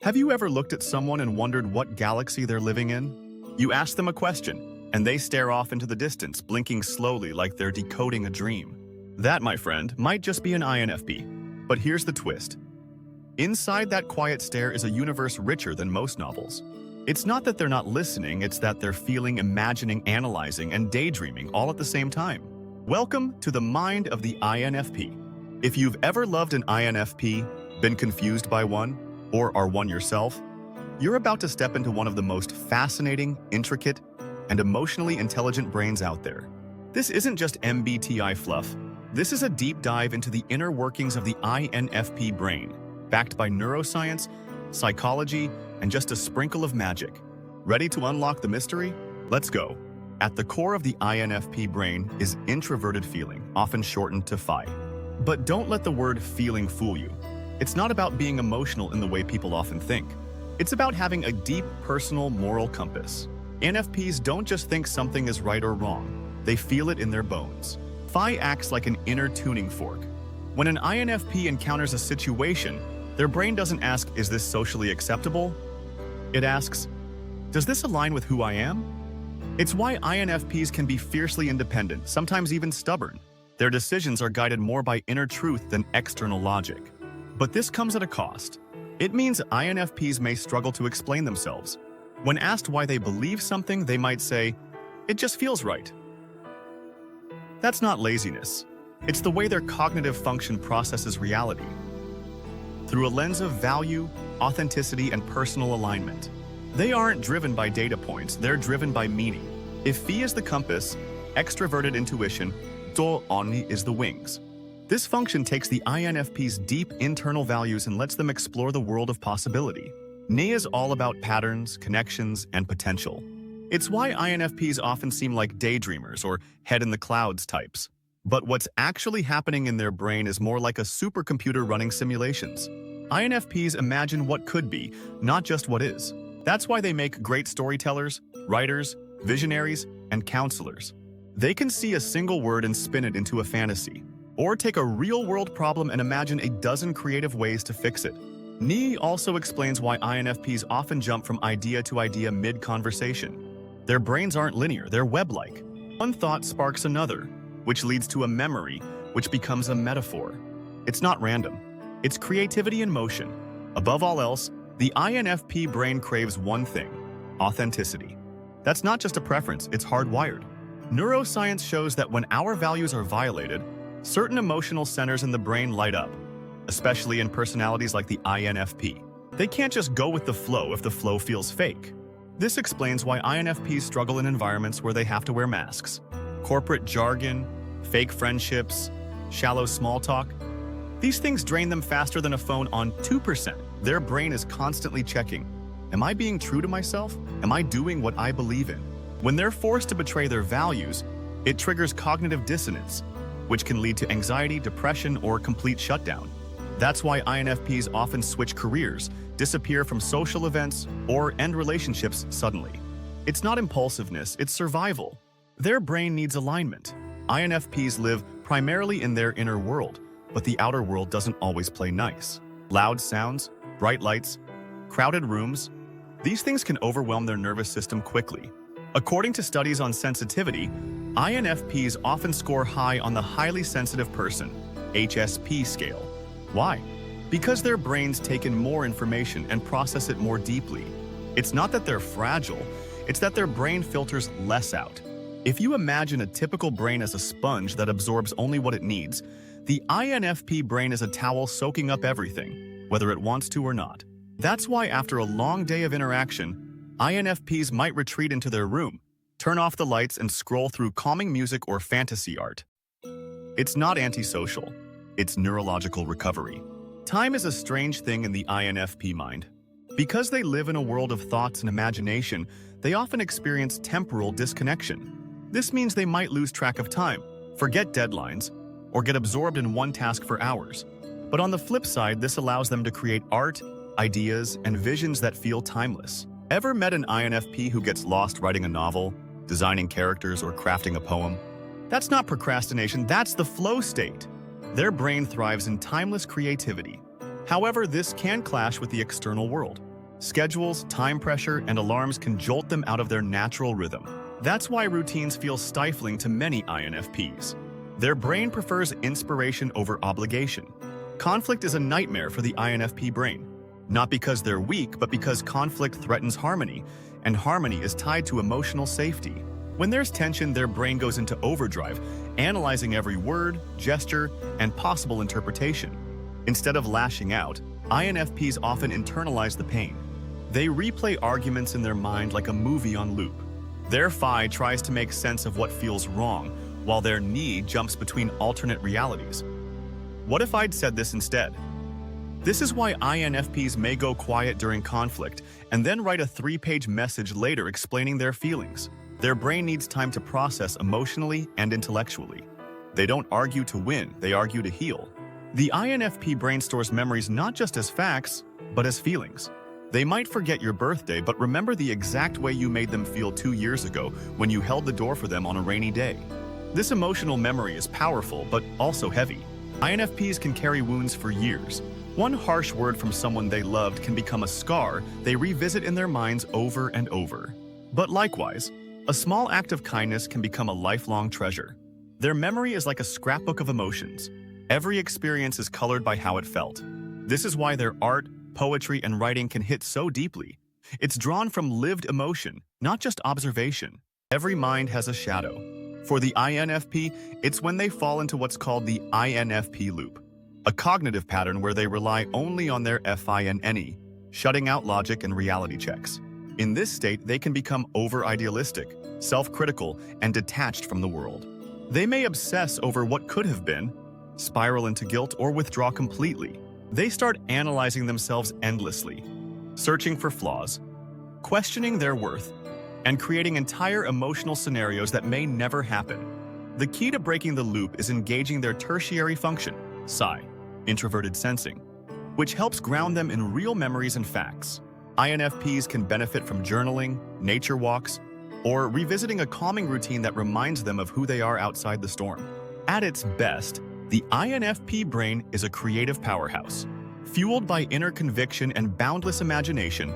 Have you ever looked at someone and wondered what galaxy they're living in? You ask them a question, and they stare off into the distance, blinking slowly like they're decoding a dream. That, my friend, might just be an INFP. But here's the twist. Inside that quiet stare is a universe richer than most novels. It's not that they're not listening, it's that they're feeling, imagining, analyzing, and daydreaming all at the same time. Welcome to the mind of the INFP. If you've ever loved an INFP, been confused by one, or are one yourself, you're about to step into one of the most fascinating, intricate, and emotionally intelligent brains out there. This isn't just MBTI fluff. This is a deep dive into the inner workings of the INFP brain, backed by neuroscience, psychology, and just a sprinkle of magic. Ready to unlock the mystery? Let's go. At the core of the INFP brain is introverted feeling, often shortened to FI. But don't let the word feeling fool you. It's not about being emotional in the way people often think. It's about having a deep, personal, moral compass. INFPs don't just think something is right or wrong. They feel it in their bones. FI acts like an inner tuning fork. When an INFP encounters a situation, their brain doesn't ask, is this socially acceptable? It asks, does this align with who I am? It's why INFPs can be fiercely independent, sometimes even stubborn. Their decisions are guided more by inner truth than external logic. But this comes at a cost. It means INFPs may struggle to explain themselves. When asked why they believe something, they might say, it just feels right. That's not laziness. It's the way their cognitive function processes reality. Through a lens of value, authenticity, and personal alignment. They aren't driven by data points, they're driven by meaning. If Phi is the compass, extroverted intuition, Do Oni is the wings. This function takes the INFP's deep internal values and lets them explore the world of possibility. Ni is all about patterns, connections, and potential. It's why INFPs often seem like daydreamers or head-in-the-clouds types. But what's actually happening in their brain is more like a supercomputer running simulations. INFPs imagine what could be, not just what is. That's why they make great storytellers, writers, visionaries, and counselors. They can see a single word and spin it into a fantasy. Or take a real-world problem and imagine a dozen creative ways to fix it. Ni also explains why INFPs often jump from idea to idea mid-conversation. Their brains aren't linear, they're web-like. One thought sparks another, which leads to a memory, which becomes a metaphor. It's not random. It's creativity in motion. Above all else, the INFP brain craves one thing: authenticity. That's not just a preference, it's hardwired. Neuroscience shows that when our values are violated, certain emotional centers in the brain light up, especially in personalities like the INFP. They can't just go with the flow if the flow feels fake. This explains why INFPs struggle in environments where they have to wear masks. Corporate jargon, fake friendships, shallow small talk. These things drain them faster than a phone on 2%. Their brain is constantly checking, am I being true to myself? Am I doing what I believe in? When they're forced to betray their values, it triggers cognitive dissonance, which can lead to anxiety, depression, or complete shutdown. That's why INFPs often switch careers, disappear from social events, or end relationships suddenly. It's not impulsiveness, it's survival. Their brain needs alignment. INFPs live primarily in their inner world, but the outer world doesn't always play nice. Loud sounds, bright lights, crowded rooms, these things can overwhelm their nervous system quickly. According to studies on sensitivity, INFPs often score high on the highly sensitive person, HSP scale. Why? Because their brains take in more information and process it more deeply. It's not that they're fragile, it's that their brain filters less out. If you imagine a typical brain as a sponge that absorbs only what it needs, the INFP brain is a towel soaking up everything, whether it wants to or not. That's why after a long day of interaction, INFPs might retreat into their room, turn off the lights, and scroll through calming music or fantasy art. It's not antisocial, it's neurological recovery. Time is a strange thing in the INFP mind. Because they live in a world of thoughts and imagination, they often experience temporal disconnection. This means they might lose track of time, forget deadlines, or get absorbed in one task for hours. But on the flip side, this allows them to create art, ideas, and visions that feel timeless. Ever met an INFP who gets lost writing a novel, designing characters, or crafting a poem? That's not procrastination, that's the flow state. Their brain thrives in timeless creativity. However, this can clash with the external world. Schedules, time pressure, and alarms can jolt them out of their natural rhythm. That's why routines feel stifling to many INFPs. Their brain prefers inspiration over obligation. Conflict is a nightmare for the INFP brain. Not because they're weak, but because conflict threatens harmony, and harmony is tied to emotional safety. When there's tension, their brain goes into overdrive, analyzing every word, gesture, and possible interpretation. Instead of lashing out, INFPs often internalize the pain. They replay arguments in their mind like a movie on loop. Their phi tries to make sense of what feels wrong, while their ni jumps between alternate realities. What if I'd said this instead? This is why INFPs may go quiet during conflict and then write a 3-page message later explaining their feelings. Their brain needs time to process emotionally and intellectually. They don't argue to win, they argue to heal. The INFP brain stores memories not just as facts, but as feelings. They might forget your birthday, but remember the exact way you made them feel 2 years ago when you held the door for them on a rainy day. This emotional memory is powerful, but also heavy. INFPs can carry wounds for years. One harsh word from someone they loved can become a scar they revisit in their minds over and over. But likewise, a small act of kindness can become a lifelong treasure. Their memory is like a scrapbook of emotions. Every experience is colored by how it felt. This is why their art, poetry, and writing can hit so deeply. It's drawn from lived emotion, not just observation. Every mind has a shadow. For the INFP, it's when they fall into what's called the INFP loop, a cognitive pattern where they rely only on their FI and NE, shutting out logic and reality checks. In this state, they can become over-idealistic, self-critical, and detached from the world. They may obsess over what could have been, spiral into guilt, or withdraw completely. They start analyzing themselves endlessly, searching for flaws, questioning their worth, and creating entire emotional scenarios that may never happen. The key to breaking the loop is engaging their tertiary function, psi, introverted sensing, which helps ground them in real memories and facts. INFPs can benefit from journaling, nature walks, or revisiting a calming routine that reminds them of who they are outside the storm. At its best, the INFP brain is a creative powerhouse. Fueled by inner conviction and boundless imagination,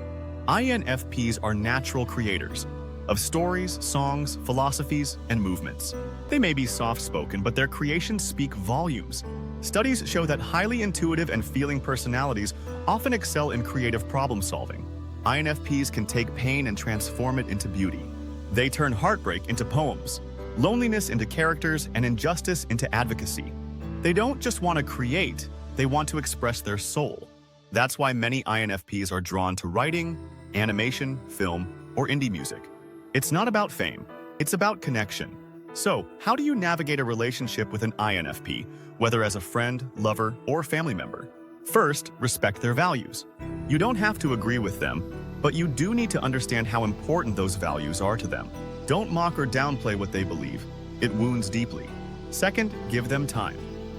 INFPs are natural creators of stories, songs, philosophies, and movements. They may be soft-spoken, but their creations speak volumes. Studies show that highly intuitive and feeling personalities often excel in creative problem-solving. INFPs can take pain and transform it into beauty. They turn heartbreak into poems, loneliness into characters, and injustice into advocacy. They don't just want to create, they want to express their soul. That's why many INFPs are drawn to writing, animation, film, or indie music. It's not about fame, it's about connection. So, how do you navigate a relationship with an INFP, whether as a friend, lover, or family member? First, respect their values. You don't have to agree with them, but you do need to understand how important those values are to them. Don't mock or downplay what they believe. It wounds deeply. Second, give them time.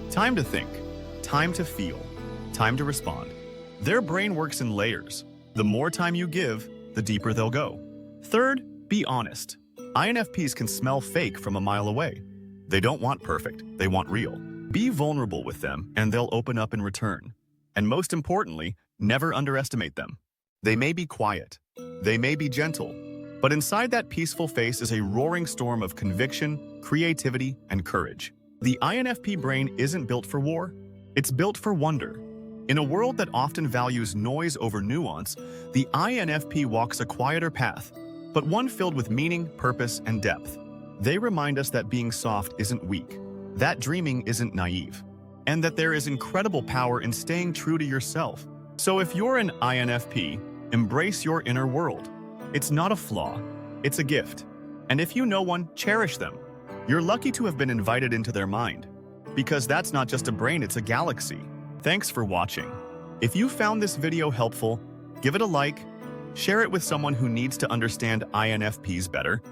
Time to think, time to feel, time to respond. Their brain works in layers. The more time you give, the deeper they'll go. Third, be honest. INFPs can smell fake from a mile away. They don't want perfect, they want real. Be vulnerable with them, and they'll open up in return. And most importantly, never underestimate them. They may be quiet, they may be gentle, but inside that peaceful face is a roaring storm of conviction, creativity, and courage. The INFP brain isn't built for war, it's built for wonder. In a world that often values noise over nuance, the INFP walks a quieter path, but one filled with meaning, purpose, and depth. They remind us that being soft isn't weak, that dreaming isn't naive, and that there is incredible power in staying true to yourself. So if you're an INFP, embrace your inner world. It's not a flaw, it's a gift. And if you know one, cherish them. You're lucky to have been invited into their mind, because that's not just a brain, it's a galaxy. Thanks for watching. If you found this video helpful, give it a like, share it with someone who needs to understand INFPs better,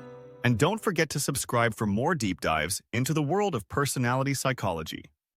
and don't forget to subscribe for more deep dives into the world of personality psychology.